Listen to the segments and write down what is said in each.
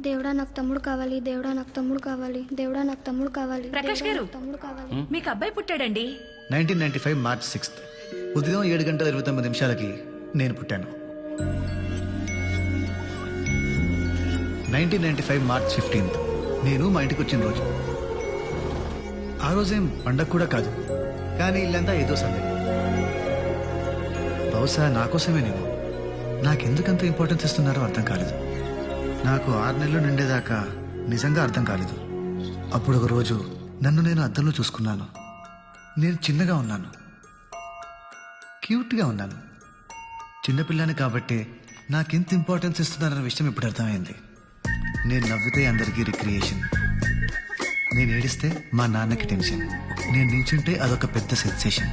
దేవుడా నాకు తమ్ముడు కావాలి, దేవుడా నాకు తమ్ముడు కావాలి, దేవుడా నాకు తమ్ముడు కావాలి. ప్రకాష్ గారు, తమ్ముడు కావాలి. మీకు అబ్బాయి పుట్టాడండి. 1995 మార్చ్ 6th ఉదయం 7:29 నేను పుట్టాను. 1995 మార్చ్ 15th నేను మా ఇంటికి వచ్చిన రోజు. ఆ రోజేం పండగ కూడా కాదు, కానీ ఇల్లంతా ఏదో సందడి. బహుశా నా కోసమేనేమో. నాకెందుకంత ఇంపార్టెన్స్ ఇస్తున్నారో అర్థం కాలేదు. నాకు 6 నెలలు నిండేదాకా నిజంగా అర్థం కాలేదు. అప్పుడు ఒక రోజు నన్ను నేను అద్దంలో చూసుకున్నాను. నేను చిన్నగా ఉన్నాను, క్యూట్గా ఉన్నాను. చిన్నపిల్లని కాబట్టి నాకెంత ఇంపార్టెన్స్ ఇస్తున్నారన్న విషయం ఇప్పుడు అర్థమైంది. నేను నవ్వితే అందరికీ రిక్రియేషన్, నేను ఏడిస్తే మా నాన్నకి టెన్షన్, నేను నించుంటే అదొక పెద్ద సెన్సేషన్.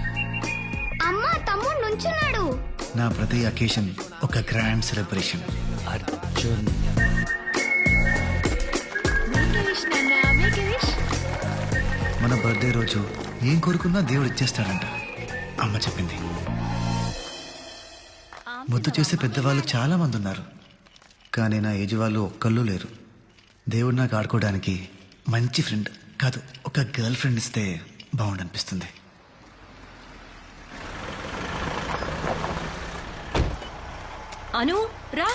అమ్మా తమ్ముడు నుంచున్నాడు. నా ప్రతి అకేషన్ ఒక గ్రాండ్ సెలబ్రేషన్. అర్జున్ మన బర్త్డే రోజు ఏం కోరుకున్నా దేవుడు ఇచ్చేస్తాడంట, అమ్మ చెప్పింది. ముద్దు చేసే పెద్దవాళ్ళు చాలా మంది ఉన్నారు, కానీ నా ఏజ్ వాళ్ళు ఒక్కళ్ళు లేరు. దేవుడు నాకు ఆడుకోవడానికి మంచి ఫ్రెండ్ కాదు, ఒక గర్ల్ ఫ్రెండ్ ఇస్తే బాగుండనిపిస్తుంది. అను రా.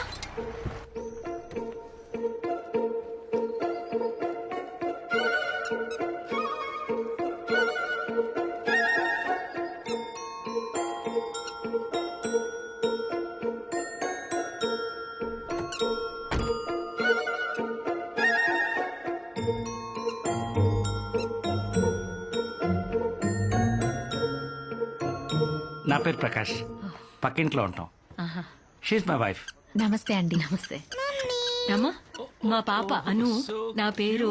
నా పేరు ప్రకాష్, పక్కింట్లో ఉంటాం. She's my wife. నమస్తే అండి. నమస్తే రమ్మా. మా పాప అను. నా పేరు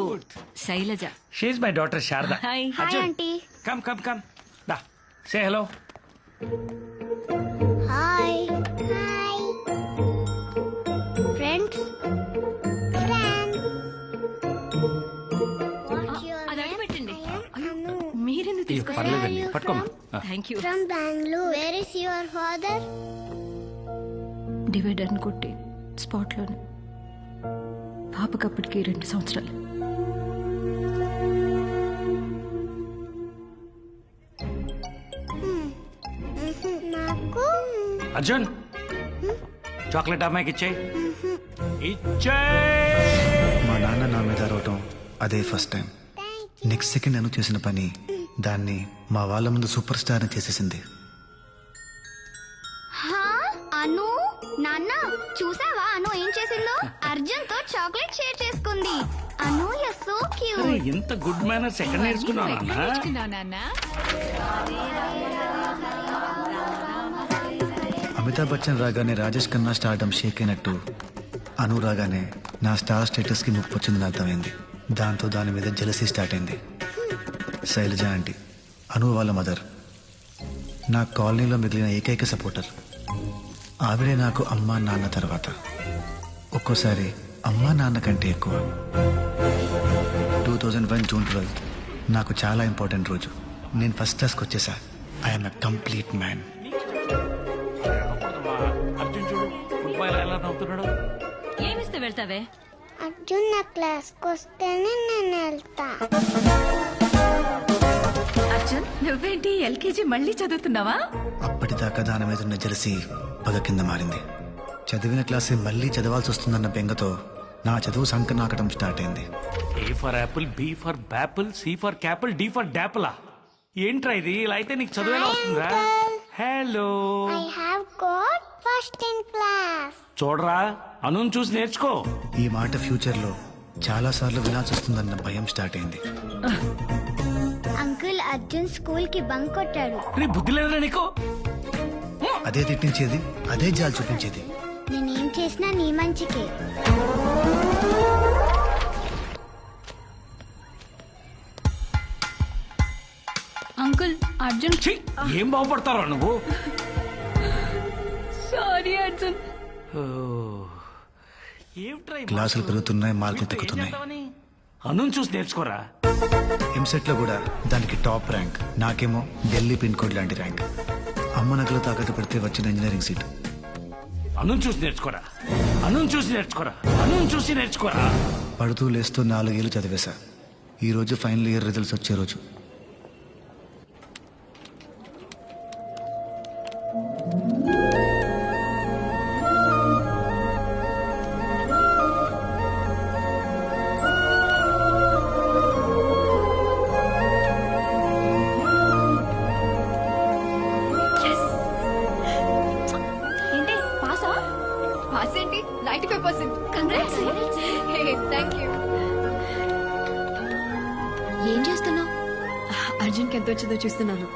Shailaja. She's my daughter Sharada. Hi. Hi aunty. Come come come, దా say hello. Hi hi friends. అది అడగబెట్టండి. మీరెందుకు తీసుకొచ్చారు? పర్లేదండి, పట్టుకోమ్మా. Thank you. From Bangalore. Where is your father? డివైడర్ని కొట్టి స్పాట్లోనే. పాపకి అప్పటికి 2 సంవత్సరాలు. నాకు అర్జున్, చాక్లెట్ అమ్మాయికి ఇచ్చేయి. మా నాన్న నా మీద అరవటం అదే ఫస్ట్ టైం. నెక్స్ట్ సెకండ్ నేను చేసిన పని దాన్ని మా వాళ్ళ ముందు సూపర్ స్టార్ని చేసేసింది. అను నాన్న చూసావా అను ఏం చేసిందో? అర్జున్ తో చాక్లెట్ షేర్ చేసుకుంది. అను యు సో క్యూట్. ఎంత గుడ్ మేనర్స్ ఎక్కడ నేర్చుకున్నావు నాన్న? అమితాబ్ బచ్చన్ రాగానే రాజేష్ ఖన్నా స్టార్డమ్ షేక్ అయినట్టు అను రాగానే నా స్టార్ స్టేటస్కి ముప్పు వచ్చిందని అర్థమైంది. దాంతో దాని మీద జెలసీ స్టార్ట్ అయింది. శైలజ ఆంటీ, అను వాళ్ళ మదర్, నా కాలనీలో మిగిలిన ఏకైక సపోర్టర్. ఆవిడే నాకు అమ్మా నాన్న తర్వాత. ఒక్కోసారి అమ్మా నాన్న కంటే ఎక్కువ. 2001 జూన్ 12 నాకు చాలా ఇంపార్టెంట్ రోజు. నేను ఫస్ట్ క్లాస్కి వచ్చేసా. I'm a complete man. Arjun చూడు, ఫుట్బాల్ ఎలా నవ్వుతున్నాడు. ఏమిస్తే వెళ్తావే? అర్జున్ నా క్లాస్కి వస్తేనే నేను వెళ్తా. అర్జున్ నువ్వేంటి ఎల్కేజీ మళ్ళీ చదువుతున్నావా? అప్పటిదాకా దాని మీద ఉన్న జెలసీ పగ కింద మారింది. చదివిన క్లాసే మళ్ళీ చదవాల్సి వస్తుందన్న బెంగతో నా చదువు సంక నాకడం స్టార్ట్ అయింది. A for apple, B for bapple, C for capple, D for dapple. ఏంట్రా ఇది? ఇలా అయితే నీకు చదువు ఎలా వస్తుందా? Hello, I have got first in class. చూడరా, అను చూసి నేర్చుకో. ఈ మాట ఫ్యూచర్లో చాలా సార్లు వినాల్సి వస్తుందన్న భయం స్టార్ట్ అయింది. అంకుల్ అర్జున్ స్కూల్ కి బంక్ కొట్టాడు. నీ బుద్ధి లేదురా నీకు? అదే తిట్టించేది, అదే జాలి చూపించేది. నేనేం చేసినా నీ మంచికే. అంకుల్ అర్జున్. ఛీ, ఏం బాగుపడతారా నువ్వు? సారీ అర్జున్. ఏమిట్రా ఈ క్లాసులు పెరుగుతున్నాయి, మార్కులు ఏం తగ్గుతున్నాయి. చేద్దామని? అను చూసి నేర్చుకోరా. ఎంసెట్ లో కూడా దానికి టాప్ ర్యాంక్, నాకేమో ఢిల్లీ పిన్ కోడ్ లాంటి ర్యాంక్. అమ్మ నగలు తాకట్టు పెడితే వచ్చిన ఇంజనీరింగ్ సీట్. అను చూసి నేర్చుకోరా. అను చూసి నేర్చుకోరా, అను చూసి నేర్చుకోరా. పడుతూ లేస్తూ 4 ఏళ్ళు చదివేశా. ఈరోజు ఫైనల్ ఇయర్ రిజల్ట్స్ వచ్చే రోజు. ఏంటి పాసా? పాస్ ఏంటి? 95%. కంగ్రాట్స్. Thank you. ఏం చేస్తున్నావు? అర్జున్కి ఎంత వచ్చిందో చూస్తున్నాను.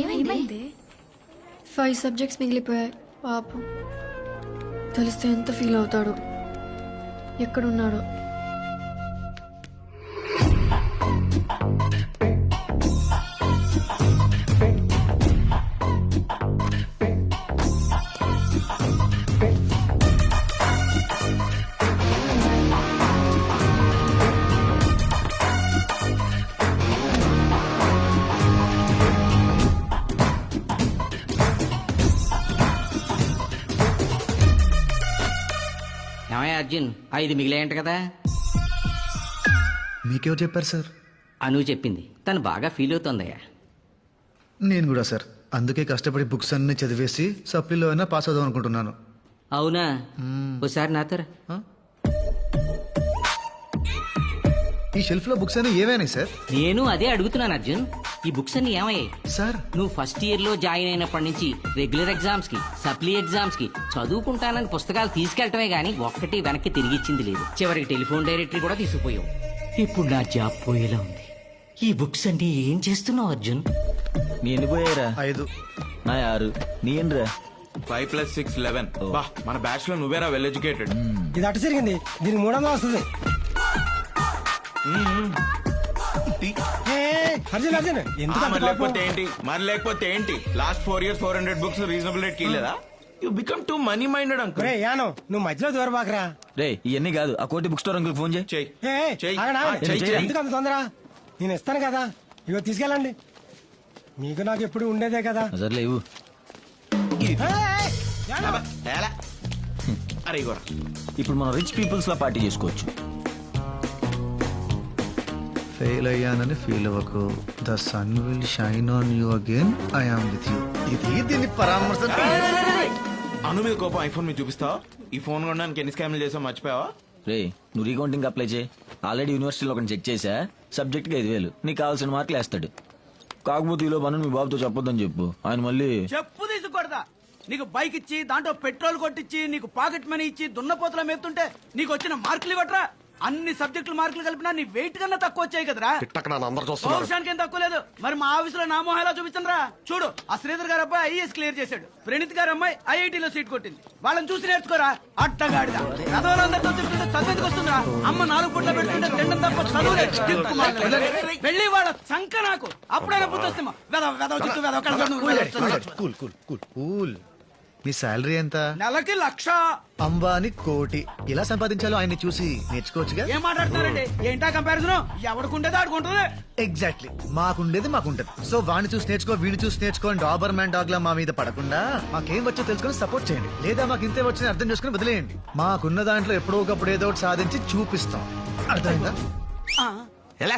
ఏమైంది? 5 సబ్జెక్ట్స్ మిగిలిపోయాయి. పాపం తెలిస్తే ఎంత ఫీల్ అవుతాడో, ఎక్కడున్నాడో. ఏమయ్య అర్జున్ 5 మిగిలేయంట కదా. మీకెవరు చెప్పారు సార్? అను చెప్పింది, తను బాగా ఫీల్ అవుతుందయ్యా. నేను కూడా సార్. అందుకే కష్టపడి బుక్స్ అన్ని చదివేసి సప్లీలో అయినా పాస్ అవుదాం అనుకుంటున్నాను. అవునా? ఒకసారి నాతో రా. ఈ షెల్ఫ్ లో బుక్స్ అన్ని ఏమైనాయి సార్? నేను అదే అడుగుతున్నాను అర్జున్, ఈ బుక్స్ అన్ని ఏమయ్యాయి? సార్ నువ్వు ఫస్ట్ ఇయర్ లో జాయిన్ అయినప్పటి నుంచి రెగ్యులర్ ఎగ్జామ్స్ కి, సప్లీ ఎగ్జామ్స్ కి చదువుకుంటానని పుస్తకాలు తీసుకెళ్లటమే గానీ ఒక్కటి వెనక్కి తిరిగిచ్చింది లేదు. చివరికి టెలిఫోన్ డైరెక్టరీ కూడా తీసుకుపోయావు. ఇప్పుడు నా జాబ్ పోయేలా ఉంది. ఈ బుక్స్ అన్ని ఏం చేస్తున్నావు అర్జున్? నీ ఎన్ని పోయారా? 5. నా 6. నీ ఎన్నిరా? 5 + 6 11. బా మన బ్యాచ్ లో నువ్వేరా వెల్ ఎడ్యుకేటెడ్. ఇది అటు జరిగింది, దీనికి 300 వస్తుంది. అర్జున్ అర్జున్ ఎందుకు అంత మరి కోపం? లేకపోతే ఏంటి, మరి లేకపోతే ఏంటి? Last 4 years 400 books reasonable rate కి లేదా? You become two money minded uncle. ఒరేయ్ యాను, నువ్వు మధ్యలో దూరబాకరా. రే ఇవన్నీ కాదు, ఆ కోటి బుక్ స్టోర్ అంకుల్ ఫోన్ చేయి. చెయ్ ఏయ్, చెయ్. ఆగండి, ఆగండి. చెయ్, చెయ్. ఎందుకు అంత తొందర? నేను ఇస్తాను కదా, ఇగో తీసుకెళ్ళండి. మీకు నాకు ఎప్పుడు ఉండేదే కదా. సర్లే ఇవ్వు. ఏయ్, యాను. అబ్బా, తేలా. అరే ఇగోరా. ఇప్పుడు మనం రిచ్ పీపుల్స్ లా పార్టీ చేసుకోవచ్చు. ఫెయిల్ అయ్యానని ఫీల్ అవ్వకు. The sun will shine on you again. I am with you. ఇది దీని పరామర్శ. అను మీద కోపం ఐఫోన్ మీద చూపిస్తావా? ఈ ఫోన్ కొనడానికి ఎన్ని స్కామ్లు చేసావు మర్చిపోయావా? రే నువ్వు రీకౌంటింగ్ అప్లై చేయి. ఆల్రెడీ యూనివర్సిటీలో ఒకటి చెక్ చేసా. సబ్జెక్ట్ కి 5,000. నీకు కావాల్సిన మార్కులు వేస్తాడు. కాకపోతే ఈలో పనులు మీ బాబుతో చెప్పొద్దని చెప్పు. ఆయన మళ్ళీ చెప్పు తీసుకొడతా. నీకు బైక్ ఇచ్చి దాంట్లో పెట్రోల్ కొట్టించి నీకు పాకెట్ మనీ ఇచ్చి దున్నపోతల మేపుతుంటే నీకు వచ్చిన మార్కులు ఇవ్వట్రా? అన్ని సబ్జెక్టులు మార్కులు కలిపినా నీ వెయిట్ కన్నా తక్కువ వచ్చాయి కదరా. పౌరుషానికి ఏం తక్కువ లేదు. మరి మా ఆఫీసులో నా మొహాలా చూపించరా? చూడు, ఆ శ్రీధర్ గారు అబ్బాయి ఐఏఎస్ క్లియర్ చేశాడు. ప్రణీత్ గారు అమ్మాయి ఐఐటీలో సీట్ కొట్టింది. వాళ్ళని చూసి నేర్చుకోరా. అట్టగాడిదా రథవాళ్ళందరితో తిరుగుతుంటే చదివేందుకు వస్తుందిరా? అమ్మ 4 పూట్ల పెడుతుంటే తినడం తప్ప చదువు. వెళ్ళి వాళ్ళ సంక నాకు అప్పుడైనా బుద్ధి వస్తామా? వెదవ వెదవ చుట్టూ వెదవ కళ్ళ కూల్ కూల్ కూల్ కూల్. మీ శాలరీ ఎంత? నెలకి 1,00,000. అంబానీ 1,00,00,000. ఎలా సంపాదించాలో ఆయన్ని చూసి నేర్చుకోవచ్చుగా. ఏం మాట్లాడుతున్నారండి? ఏంటా కంపారిజన్? ఎవడుకుంటేది ఆడుకుంటుంది. ఎగ్జాక్ట్లీ, మాకుండేది మాకుంటది. సో వాడిని చూసి నేర్చుకో, వీడిని చూసి నేర్చుకో అని డాబర్ మ్యాన్ డాగ్ లా మా మీద పడకుండా మాకేం వచ్చో తెలుసుకొని సపోర్ట్ చేయండి. లేదా మాకు ఇంతే వచ్చిన అర్థం చేసుకుని వదిలేయండి. మాకున్న దాంట్లో ఎప్పుడో ఒకప్పుడు ఏదో ఒకటి సాధించి చూపిస్తాం. అర్థమైందా? ఎలా